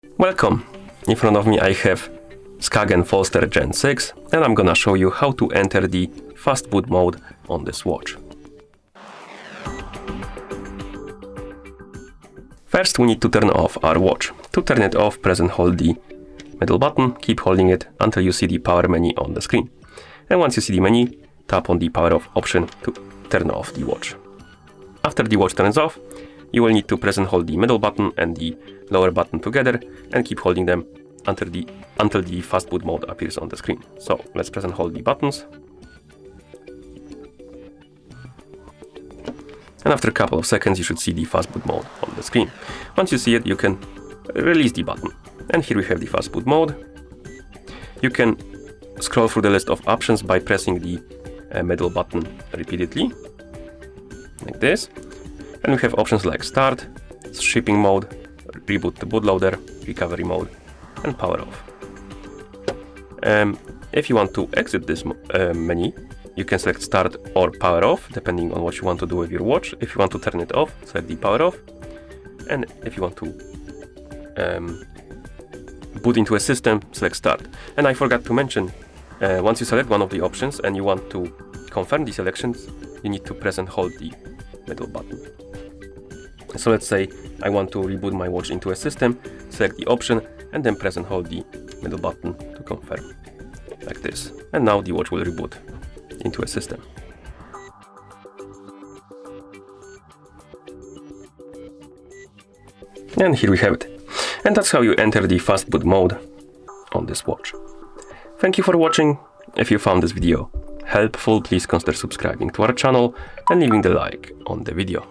Welcome! In front of me I have SKAGEN Falster Gen 6 and I'm gonna show you how to enter the FastBoot mode on this watch. First we need to turn off our watch. To turn it off, press and hold the middle button, keep holding it until you see the power menu on the screen. And once you see the menu, tap on the power off option to turn off the watch. After the watch turns off, you will need to press and hold the middle button and the lower button together and keep holding them until the FastBoot mode appears on the screen. So let's press and hold the buttons. And after a couple of seconds you should see the FastBoot mode on the screen. Once you see it, you can release the button. And here we have the FastBoot mode. You can scroll through the list of options by pressing the middle button repeatedly, like this. And we have options like Start, Shipping Mode, Reboot the bootloader, Recovery Mode, and Power Off. If you want to exit this menu, you can select Start or Power Off, depending on what you want to do with your watch. If you want to turn it off, select the Power Off. And if you want to boot into a system, select Start. And I forgot to mention, once you select one of the options and you want to confirm the selections, you need to press and hold the middle button. So let's say I want to reboot my watch into a system, select the option and then press and hold the middle button to confirm, like this. And now the watch will reboot into a system. And here we have it. And that's how you enter the FastBoot mode on this watch. Thank you for watching. If you found this video helpful, please consider subscribing to our channel and leaving the like on the video.